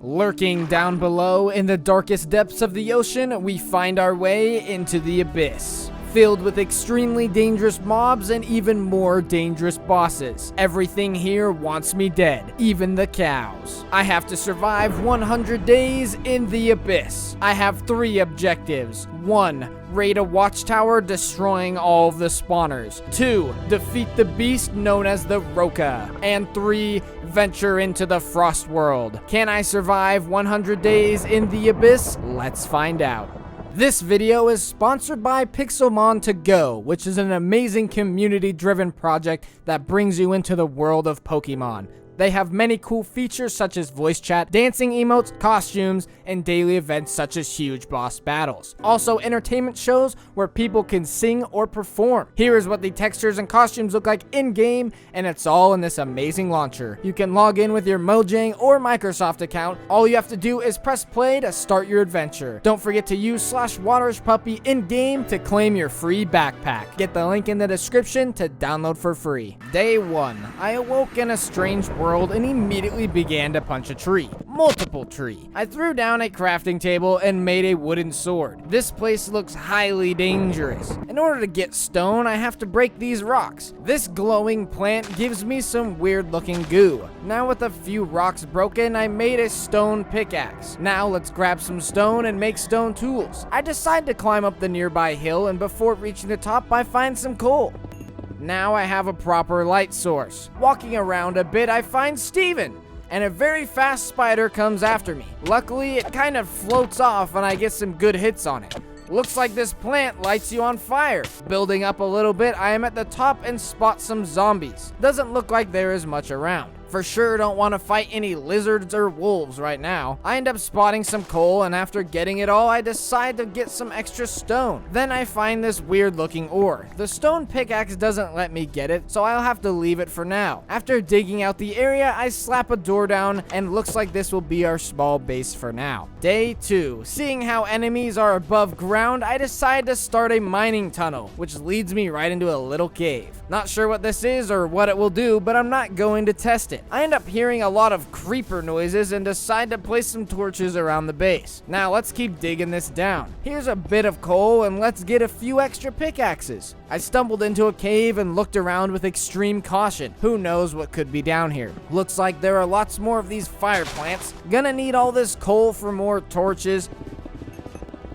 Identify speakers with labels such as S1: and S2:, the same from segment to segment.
S1: Lurking down below in the darkest depths of the ocean, we find our way into the abyss. Filled with extremely dangerous mobs and even more dangerous bosses. Everything here wants me dead, even the cows. I have to survive 100 days in the abyss. I have 3 objectives. 1. Raid a watchtower, destroying all of the spawners. 2. Defeat the beast known as the Roka. And 3. Venture into the frost world. Can I survive 100 days in the abyss? Let's find out. This video is sponsored by Pixelmon To Go, which is an amazing community-driven project that brings you into the world of Pokemon. They have many cool features such as VoiceChat Dancing Emotes Costumes, and daily events such as huge boss battles. Also entertainment shows where people can sing or perform. Here is what the textures and costumes look like in-game, and it's all in this amazing launcher. You can log in with your Mojang or Microsoft account. All you have to do is press play to start your adventure. Don't forget to use /WatersPuppy in-game to claim your free backpack. Get the link in the description to download for free. Day 1. I awoke in a strange world and immediately began to punch a tree. Multiple tree. I threw down a crafting table and made a wooden sword. This place looks highly dangerous. In order to get stone, I have to break these rocks. This glowing plant gives me some weird looking goo. Now with a few rocks broken, I made a stone pickaxe. Now let's grab some stone and make stone tools. I decide to climb up the nearby hill, and before reaching the top, I find some coal. Now I have a proper light source. Walking around a bit, I find Steven, and a very fast spider comes after me. Luckily, it kind of floats off and I get some good hits on it. Looks like this plant lights you on fire. Building up a little bit, I am at the top and spot some zombies. Doesn't look like there is much around. For sure don't want to fight any lizards or wolves right now. I end up spotting some coal, and after getting it all, I decide to get some extra stone. Then I find this weird looking ore. The stone pickaxe doesn't let me get it, so I'll have to leave it for now. After digging out the area, I slap a door down, and looks like this will be our small base for now. Day 2. Seeing how enemies are above ground, I decide to start a mining tunnel, which leads me right into a little cave. Not sure what this is or what it will do, but I'm not going to test it. I end up hearing a lot of creeper noises and decide to place some torches around the base. Now let's keep digging this down. Here's a bit of coal, and let's get a few extra pickaxes. I stumbled into a cave and looked around with extreme caution. Who knows what could be down here? Looks like there are lots more of these fire plants. Gonna need all this coal for more torches.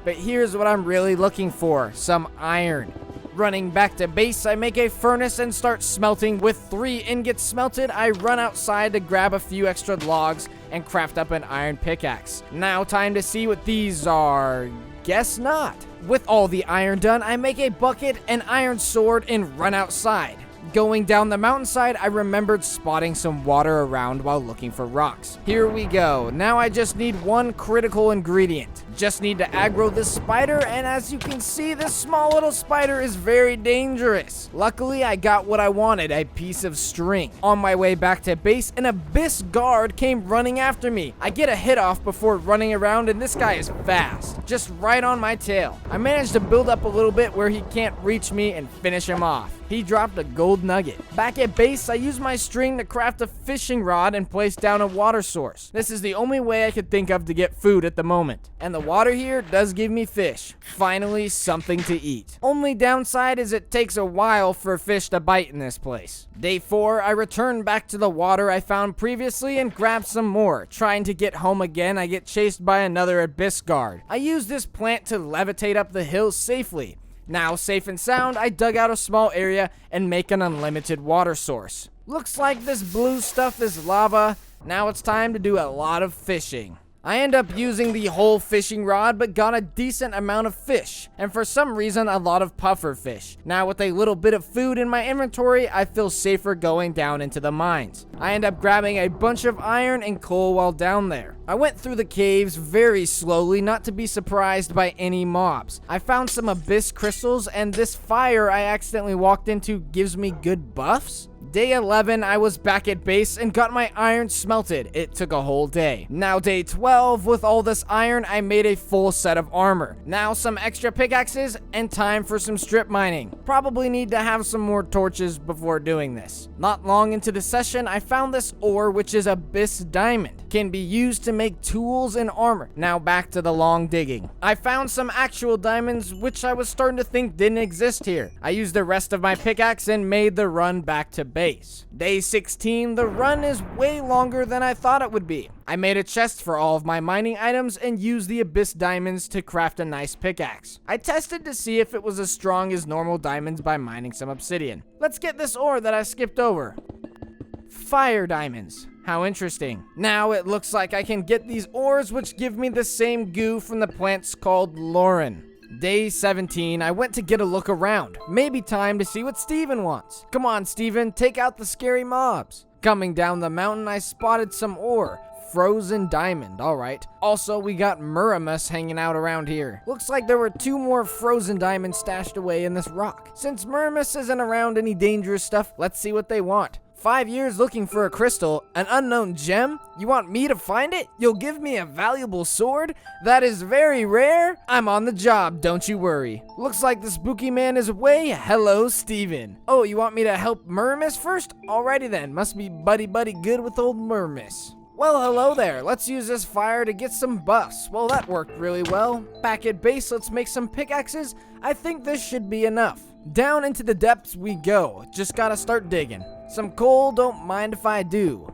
S1: But here's what I'm really looking for: some iron. Running back to base, I make a furnace and start smelting. With 3 ingots smelted, I run outside to grab a few extra logs and craft up an iron pickaxe. Now time to see what these are. Guess not. With all the iron done, I make a bucket, an iron sword, and run outside. Going down the mountainside, I remembered spotting some water around while looking for rocks. Here we go. Now I just need 1 critical ingredient. Just need to aggro this spider, and as you can see, this small little spider is very dangerous. Luckily, I got what I wanted, a piece of string. On my way back to base, an abyss guard came running after me. I get a hit off before running around, and this guy is fast, just right on my tail. I managed to build up a little bit where he can't reach me and finish him off. He dropped a gold nugget. Back at base, I used my string to craft a fishing rod and place down a water source. This is the only way I could think of to get food at the moment. And the water here does give me fish. Finally, something to eat. Only downside is it takes a while for fish to bite in this place. Day 4, I return back to the water I found previously and grab some more. Trying to get home again, I get chased by another abyss guard. I use this plant to levitate up the hill safely. Now safe and sound, I dug out a small area and make an unlimited water source. Looks like this blue stuff is lava. Now it's time to do a lot of fishing. I end up using the whole fishing rod, but got a decent amount of fish, and for some reason a lot of puffer fish. Now with a little bit of food in my inventory, I feel safer going down into the mines. I end up grabbing a bunch of iron and coal while down there. I went through the caves very slowly, not to be surprised by any mobs. I found some abyss crystals, and this fire I accidentally walked into gives me good buffs? Day 11, I was back at base and got my iron smelted. It took a whole day. Now day 12, with all this iron, I made a full set of armor. Now some extra pickaxes, and time for some strip mining. Probably need to have some more torches before doing this. Not long into the session, I found this ore, which is abyss diamond. Can be used to make tools and armor. Now back to the long digging. I found some actual diamonds, which I was starting to think didn't exist here. I used the rest of my pickaxe and made the run back to base. Day 16, the run is way longer than I thought it would be. I made a chest for all of my mining items and used the abyss diamonds to craft a nice pickaxe. I tested to see if it was as strong as normal diamonds by mining some obsidian. Let's get this ore that I skipped over. Fire diamonds. How interesting. Now it looks like I can get these ores, which give me the same goo from the plants called Lauren. Day 17, I went to get a look around. Maybe time to see what Steven wants. Come on, Steven, take out the scary mobs. Coming down the mountain, I spotted some ore. Frozen diamond, alright. Also, we got Muramus hanging out around here. Looks like there were 2 more frozen diamonds stashed away in this rock. Since Muramus isn't around any dangerous stuff, let's see what they want. 5 years looking for a crystal, an unknown gem? You want me to find it? You'll give me a valuable sword? That is very rare? I'm on the job, don't you worry. Looks like the spooky man is away. Hello, Steven. Oh, you want me to help Muramus first? Alrighty then, must be buddy-buddy good with old Muramus. Well, hello there. Let's use this fire to get some buffs. Well, that worked really well. Back at base, let's make some pickaxes. I think this should be enough. Down into the depths we go. Just gotta start digging. Some coal, don't mind if I do.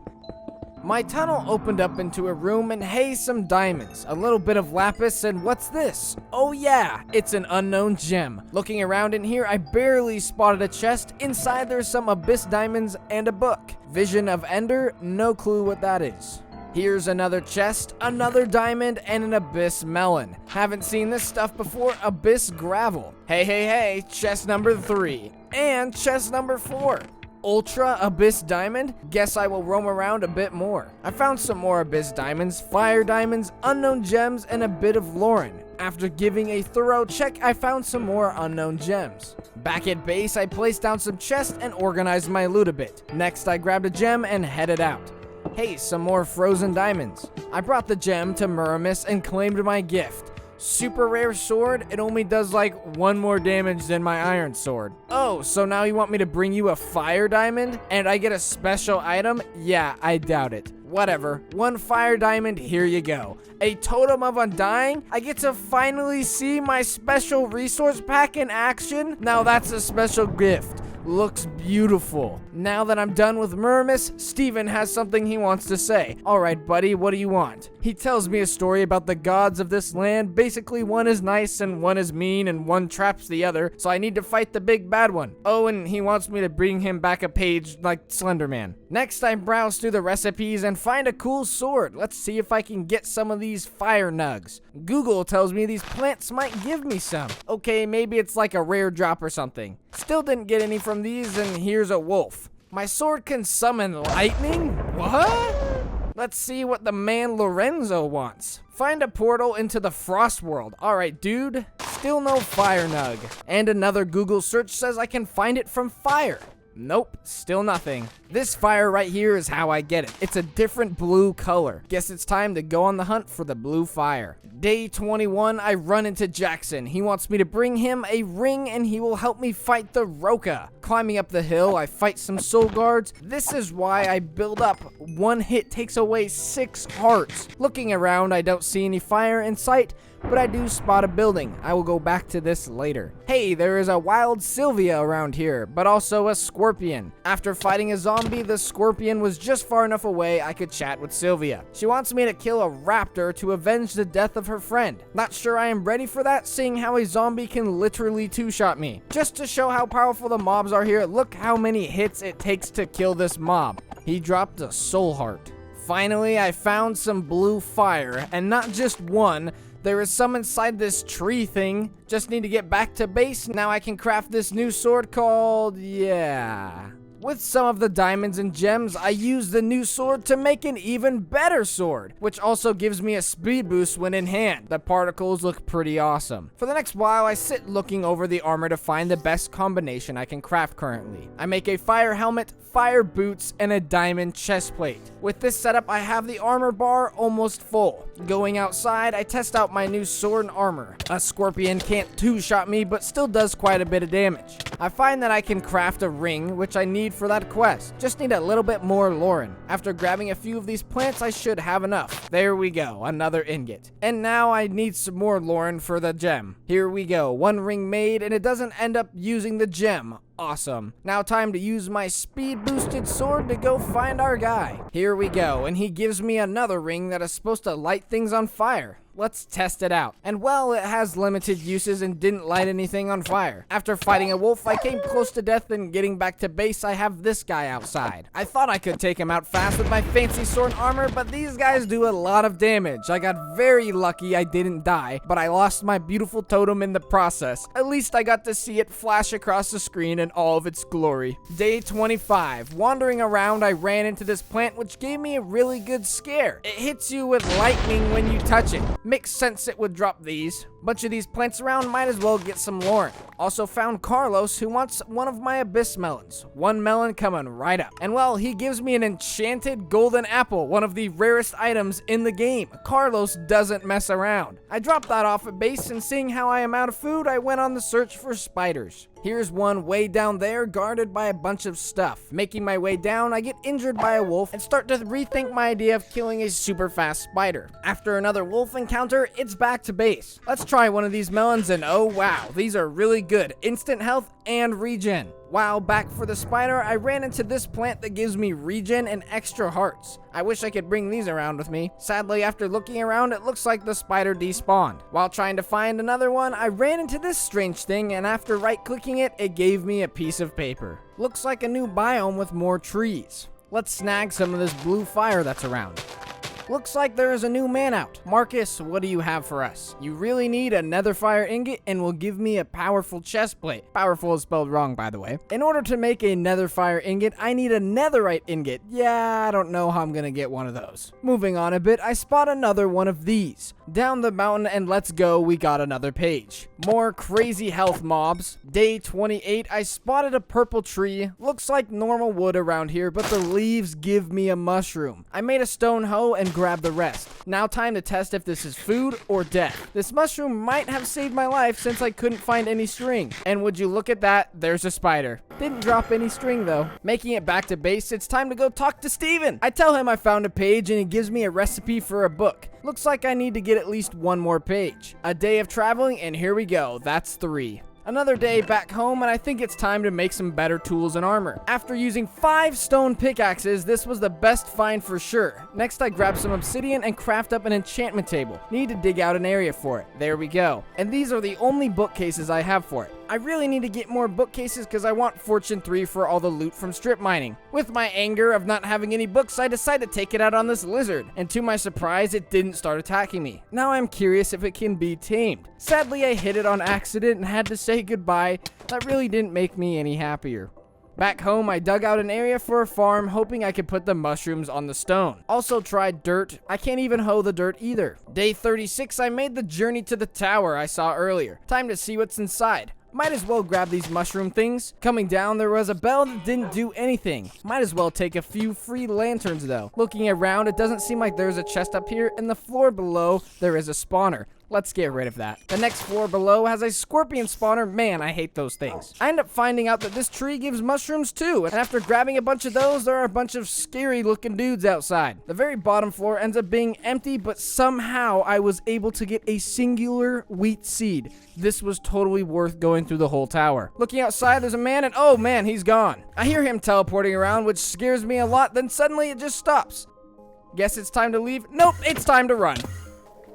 S1: My tunnel opened up into a room, and hey, some diamonds, a little bit of lapis, and what's this? Oh yeah, it's an unknown gem. Looking around in here, I barely spotted a chest. Inside there's some abyss diamonds and a book. Vision of Ender, no clue what that is. Here's another chest, another diamond, and an abyss melon. Haven't seen this stuff before. Abyss gravel. Hey, chest number 3. And chest number 4. Ultra Abyss Diamond? Guess I will roam around a bit more. I found some more Abyss Diamonds, Fire Diamonds, Unknown Gems, and a bit of Lauren. After giving a thorough check, I found some more unknown gems. Back at base, I placed down some chests and organized my loot a bit. Next, I grabbed a gem and headed out. Hey, some more frozen diamonds. I brought the gem to Muramus and claimed my gift. Super rare sword, it only does like 1 more damage than my iron sword. Oh, so now you want me to bring you a fire diamond? And I get a special item? Yeah, I doubt it. Whatever, 1 fire diamond, here you go. A totem of undying? I get to finally see my special resource pack in action? Now that's a special gift. Looks beautiful. Now that I'm done with Muramus, Steven has something he wants to say. Alright buddy, what do you want? He tells me a story about the gods of this land. Basically, one is nice and one is mean and one traps the other, so I need to fight the big bad one. Oh, and he wants me to bring him back a page like Slenderman. Next, I browse through the recipes and find a cool sword. Let's see if I can get some of these fire nugs. Google tells me these plants might give me some. Okay, maybe it's like a rare drop or something. Still didn't get any from these, and here's a wolf. My sword can summon lightning? What? Let's see what the man Lorenzo wants. Find a portal into the frost world. Alright, dude. Still no fire nug. And another Google search says I can find it from fire. Nope, still nothing. This fire right here is how I get it. It's a different blue color. Guess it's time to go on the hunt for the blue fire. Day 21, I run into Jackson. He wants me to bring him a ring and he will help me fight the Roka. Climbing up the hill, I fight some soul guards. This is why I build up. 1 hit takes away 6 hearts. Looking around, I don't see any fire in sight, but I do spot a building. I will go back to this later. Hey, there is a wild Sylvia around here, but also a scorpion. After fighting a zombie, the scorpion was just far enough away I could chat with Sylvia. She wants me to kill a raptor to avenge the death of her friend. Not sure I am ready for that, seeing how a zombie can literally 2-shot me. Just to show how powerful the mobs are here, look how many hits it takes to kill this mob. He dropped a soul heart. Finally, I found some blue fire, and not just one. There is some inside this tree thing. Just need to get back to base. Now I can craft this new sword called... yeah. With some of the diamonds and gems, I use the new sword to make an even better sword, which also gives me a speed boost when in hand. The particles look pretty awesome. For the next while, I sit looking over the armor to find the best combination I can craft currently. I make a fire helmet, fire boots, and a diamond chest plate. With this setup, I have the armor bar almost full. Going outside, I test out my new sword and armor. A scorpion can't two-shot me, but still does quite a bit of damage. I find that I can craft a ring, which I need for that quest. Just need a little bit more Lauren. After grabbing a few of these plants, I should have enough. There we go, another ingot. And now I need some more Lauren for the gem. Here we go, one ring made, and it doesn't end up using the gem. Awesome. Now time to use my speed boosted sword to go find our guy. Here we go, and he gives me another ring that is supposed to light things on fire. Let's test it out. And well, it has limited uses and didn't light anything on fire. After fighting a wolf, I came close to death, and getting back to base, I have this guy outside. I thought I could take him out fast with my fancy sword and armor, but these guys do a lot of damage. I got very lucky I didn't die, but I lost my beautiful totem in the process. At least I got to see it flash across the screen in all of its glory. Day 25. Wandering around, I ran into this plant, which gave me a really good scare. It hits you with lightning when you touch it. Makes sense it would drop these. Bunch of these plants around, might as well get some Lauren. Also found Carlos, who wants one of my abyss melons. One melon coming right up. And well, he gives me an enchanted golden apple, one of the rarest items in the game. Carlos doesn't mess around. I dropped that off at base, and seeing how I am out of food, I went on the search for spiders. Here's one way down there, guarded by a bunch of stuff. Making my way down, I get injured by a wolf and start to rethink my idea of killing a super fast spider. After another wolf encounter, it's back to base. Let's try one of these melons, and oh wow, these are really good. Instant health and regen. While back for the spider, I ran into this plant that gives me regen and extra hearts. I wish I could bring these around with me. Sadly, after looking around, it looks like the spider despawned. While trying to find another one, I ran into this strange thing, and after right-clicking it, it gave me a piece of paper. Looks like a new biome with more trees. Let's snag some of this blue fire that's around. Looks like there is a new man out. Marcus, what do you have for us? You really need a netherfire ingot and will give me a powerful chest plate. Powerful is spelled wrong, by the way. In order to make a netherfire ingot, I need a netherite ingot. Yeah, I don't know how I'm gonna get one of those. Moving on a bit, I spot another one of these. Down the mountain, and let's go, we got another page. More crazy health mobs. Day 28, I spotted a purple tree. Looks like normal wood around here, but the leaves give me a mushroom. I made a stone hoe and grab the rest. Now time to test if this is food or death. This mushroom might have saved my life since I couldn't find any string. And would you look at that, there's a spider. Didn't drop any string though. Making it back to base, it's time to go talk to Steven. I tell him I found a page and he gives me a recipe for a book. Looks like I need to get at least one more page. A day of traveling, and here we go, that's 3. Another day back home, and I think it's time to make some better tools and armor. After using 5 stone pickaxes, this was the best find for sure. Next, I grab some obsidian and craft up an enchantment table. Need to dig out an area for it. There we go. And these are the only bookcases I have for it. I really need to get more bookcases because I want Fortune 3 for all the loot from strip mining. With my anger of not having any books, I decided to take it out on this lizard, and to my surprise, it didn't start attacking me. Now I'm curious if it can be tamed. Sadly, I hit it on accident and had to say goodbye. That really didn't make me any happier. Back home, I dug out an area for a farm, hoping I could put the mushrooms on the stone. Also tried dirt. I can't even hoe the dirt either. Day 36, I made the journey to the tower I saw earlier. Time to see what's inside. Might as well grab these mushroom things. Coming down, there was a bell that didn't do anything. Might as well take a few free lanterns though. Looking around, it doesn't seem like there's a chest up here, and the floor below, there is a spawner. Let's get rid of that. The next floor below has a scorpion spawner. Man, I hate those things. I end up finding out that this tree gives mushrooms too, and after grabbing a bunch of those, there are a bunch of scary looking dudes outside. The very bottom floor ends up being empty, but somehow I was able to get a singular wheat seed. This was totally worth going through the whole tower. Looking outside, there's a man, and oh man, he's gone. I hear him teleporting around, which scares me a lot, then suddenly it just stops. Guess it's time to leave? Nope, it's time to run.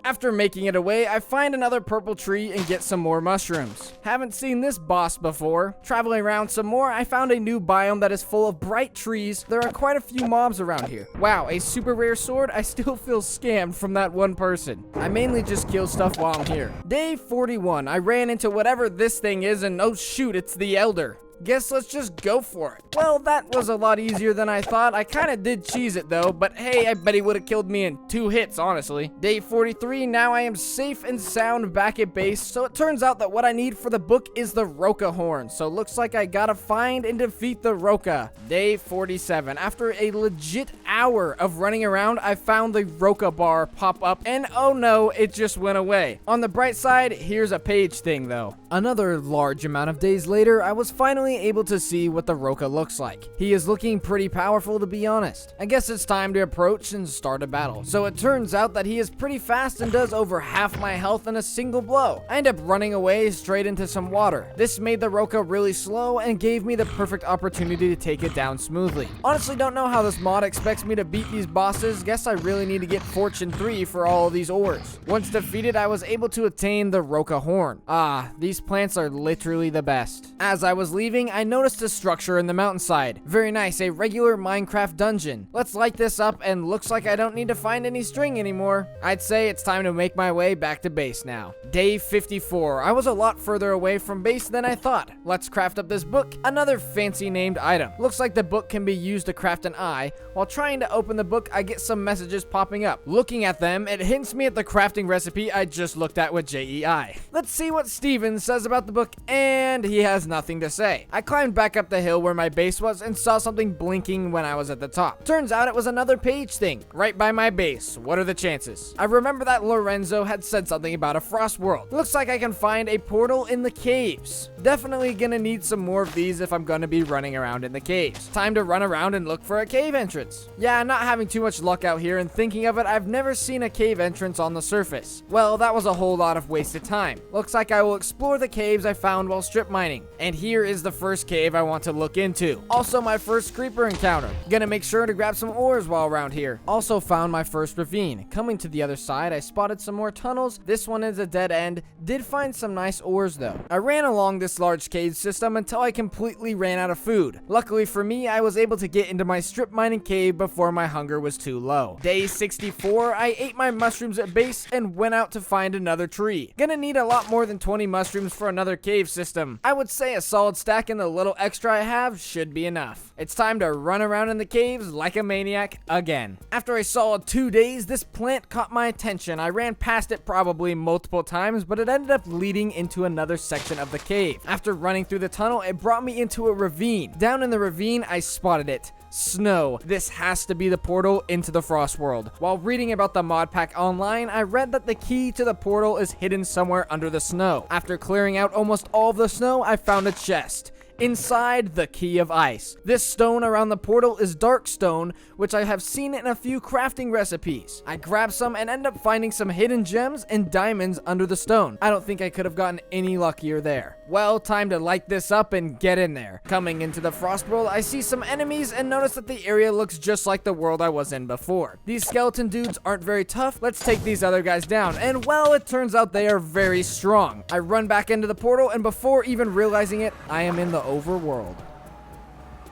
S1: After making it away, I find another purple tree and get some more mushrooms. Haven't seen this boss before. Traveling around some more, I found a new biome that is full of bright trees. There are quite a few mobs around here. Wow, a super rare sword? I still feel scammed from that one person. I mainly just kill stuff while I'm here. Day 41, I ran into whatever this thing is, and oh shoot, it's the Elder. Guess let's just go for it. Well, that was a lot easier than I thought. I kind of did cheese it though, but hey, I bet he would have killed me in 2 hits, honestly. Day 43, now I am safe and sound back at base, so it turns out that what I need for the book is the Roka horn, so looks like I gotta find and defeat the Roka. Day 47, after a legit hour of running around, I found the Roka bar pop up, and oh no, it just went away. On the bright side, here's a page thing though. Another large amount of days later, I was finally able to see what the Roka looks like. He is looking pretty powerful, to be honest. I guess it's time to approach and start a battle. So it turns out that he is pretty fast and does over half my health in a single blow. I end up running away straight into some water. This made the Roka really slow and gave me the perfect opportunity to take it down smoothly. Honestly, don't know how this mod expects me to beat these bosses. Guess I really need to get Fortune 3 for all of these ores. Once defeated, I was able to attain the Roka horn. Ah, these plants are literally the best. As I was leaving, I noticed a structure in the mountainside. Very nice, a regular Minecraft dungeon. Let's light this up, and looks like I don't need to find any string anymore. I'd say it's time to make my way back to base now. Day 54. I was a lot further away from base than I thought. Let's craft up this book, another fancy named item. Looks like the book can be used to craft an eye. While trying to open the book, I get some messages popping up. Looking at them, it hints me at the crafting recipe I just looked at with JEI. Let's see what Steven says about the book, and he has nothing to say. I climbed back up the hill where my base was and saw something blinking when I was at the top. Turns out it was another page thing, right by my base. What are the chances? I remember that Lorenzo had said something about a frost world. Looks like I can find a portal in the caves. Definitely gonna need some more of these if I'm gonna be running around in the caves. Time to run around and look for a cave entrance. Yeah, not having too much luck out here, and thinking of it, I've never seen a cave entrance on the surface. Well, that was a whole lot of wasted time. Looks like I will explore the caves I found while strip mining. And here is the first cave I want to look into. Also my first creeper encounter. Gonna make sure to grab some ores while around here. Also found my first ravine. Coming to the other side, I spotted some more tunnels. This one is a dead end. Did find some nice ores though. I ran along this large cave system until I completely ran out of food. Luckily for me, I was able to get into my strip mining cave before my hunger was too low. Day 64, I ate my mushrooms at base and went out to find another tree. Gonna need a lot more than 20 mushrooms for another cave system. I would say a solid stack and the little extra I have should be enough. It's time to run around in the caves like a maniac again. After a solid 2 days, this plant caught my attention. I ran past it probably multiple times, but it ended up leading into another section of the cave. After running through the tunnel, it brought me into a ravine. Down in the ravine, I spotted it. Snow. This has to be the portal into the Frost World. While reading about the mod pack online, I read that the key to the portal is hidden somewhere under the snow. After clearing out almost all of the snow, I found a chest. Inside, the key of ice. This stone around the portal is dark stone, which I have seen in a few crafting recipes. I grabbed some and end up finding some hidden gems and diamonds under the stone. I don't think I could have gotten any luckier there. Well, time to light this up and get in there. Coming into the Frost World, I see some enemies and notice that the area looks just like the world I was in before. These skeleton dudes aren't very tough. Let's take these other guys down. And well, it turns out they are very strong. I run back into the portal, and before even realizing it, I am in the overworld.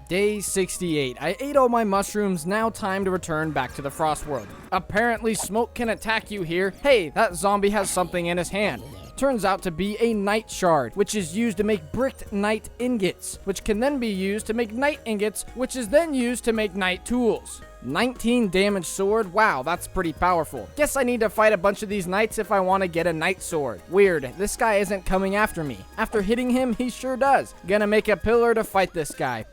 S1: Day 68. I ate all my mushrooms, now time to return back to the Frost World. Apparently smoke can attack you here. Hey, that zombie has something in his hand. Turns out to be a night shard, which is used to make bricked night ingots, which can then be used to make night ingots, which is then used to make night tools. 19 damage sword. Wow, that's pretty powerful. Guess I need to fight a bunch of these knights if I want to get a night sword. Weird, this guy isn't coming after me. After hitting him, he sure does. Gonna make a pillar to fight this guy.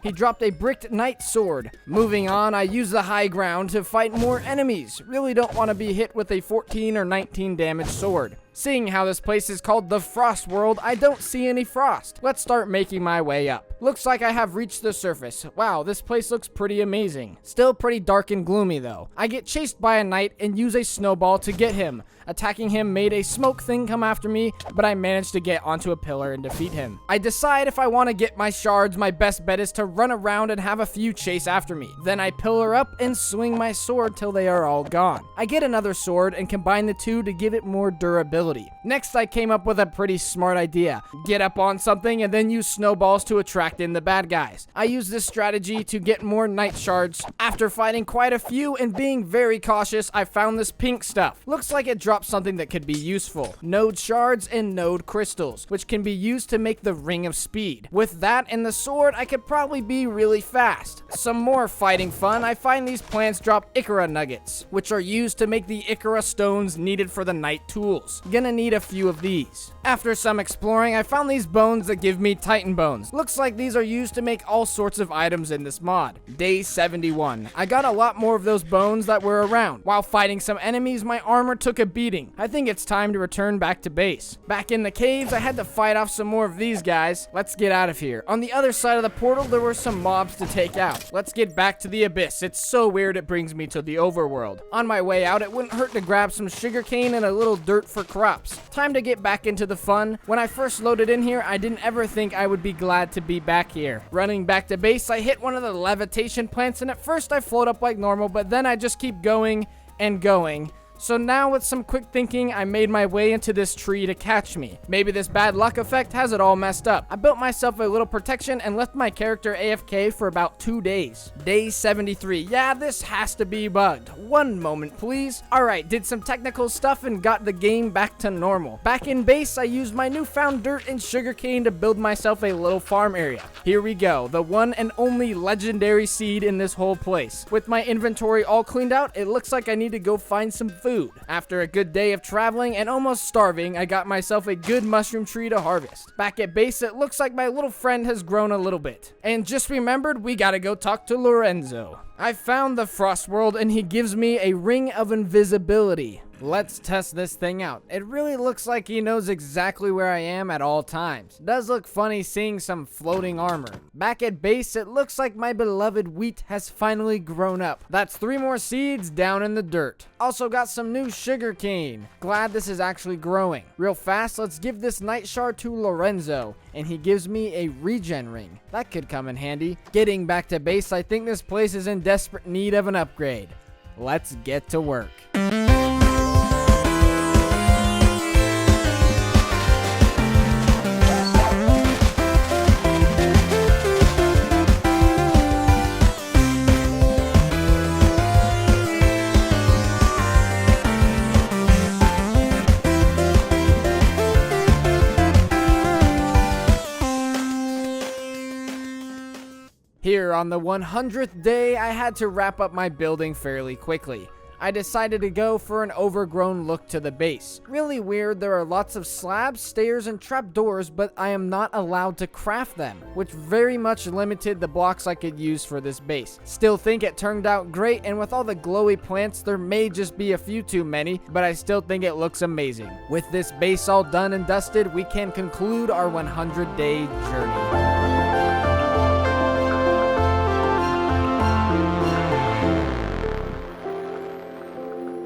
S1: He dropped a bricked knight sword. Moving on, I use the high ground to fight more enemies. Really don't want to be hit with a 14 or 19 damage sword. Seeing how this place is called the Frost World, I don't see any frost. Let's start making my way up. Looks like I have reached the surface. Wow, this place looks pretty amazing. Still pretty dark and gloomy though. I get chased by a knight and use a snowball to get him. Attacking him made a smoke thing come after me, but I managed to get onto a pillar and defeat him. I decide if I want to get my shards, my best bet is to run around and have a few chase after me. Then I pillar up and swing my sword till they are all gone. I get another sword and combine the two to give it more durability. durability. Next, I came up with a pretty smart idea. Get up on something and then use snowballs to attract in the bad guys. I used this strategy to get more night shards. After fighting quite a few and being very cautious, I found this pink stuff. Looks like it drops something that could be useful. Node shards and node crystals, which can be used to make the ring of speed. With that and the sword, I could probably be really fast. Some more fighting fun, I find these plants drop Ikora nuggets, which are used to make the Ikora stones needed for the night tools. Gonna need a few of these. After some exploring, I found these bones that give me Titan bones. Looks like these are used to make all sorts of items in this mod. Day 71. I got a lot more of those bones that were around. While fighting some enemies, my armor took a beating. I think it's time to return back to base. Back in the caves, I had to fight off some more of these guys. Let's get out of here. On the other side of the portal, there were some mobs to take out. Let's get back to the abyss. It's so weird it brings me to the overworld. On my way out, it wouldn't hurt to grab some sugarcane and a little dirt for crops. Time to get back into the fun. When I first loaded in here, I didn't ever think I would be glad to be back here. Running back to base, I hit one of the levitation plants, and at first I float up like normal, but then I just keep going and going. So now with some quick thinking, I made my way into this tree to catch me. Maybe this bad luck effect has it all messed up. I built myself a little protection and left my character AFK for about 2 days. Day 73. Yeah, this has to be bugged. One moment, please. Alright, did some technical stuff and got the game back to normal. Back in base, I used my newfound dirt and sugarcane to build myself a little farm area. Here we go, the one and only legendary seed in this whole place. With my inventory all cleaned out, it looks like I need to go find some food. After a good day of traveling and almost starving, I got myself a good mushroom tree to harvest. Back at base, it looks like my little friend has grown a little bit. And just remembered, we gotta go talk to Lorenzo. I found the Frost World and he gives me a ring of invisibility. Let's test this thing out. It really looks like he knows exactly where I am at all times. Does look funny seeing some floating armor. Back at base, it looks like my beloved wheat has finally grown up. That's 3 more seeds down in the dirt. Also got some new sugar cane. Glad this is actually growing. Real fast, let's give this night shard to Lorenzo, and he gives me a regen ring. That could come in handy. Getting back to base, I think this place is in desperate need of an upgrade. Let's get to work. Here on the 100th day, I had to wrap up my building fairly quickly. I decided to go for an overgrown look to the base. Really weird, there are lots of slabs, stairs, and trapdoors, but I am not allowed to craft them, which very much limited the blocks I could use for this base. Still think it turned out great, and with all the glowy plants, there may just be a few too many, but I still think it looks amazing. With this base all done and dusted, we can conclude our 100-day journey.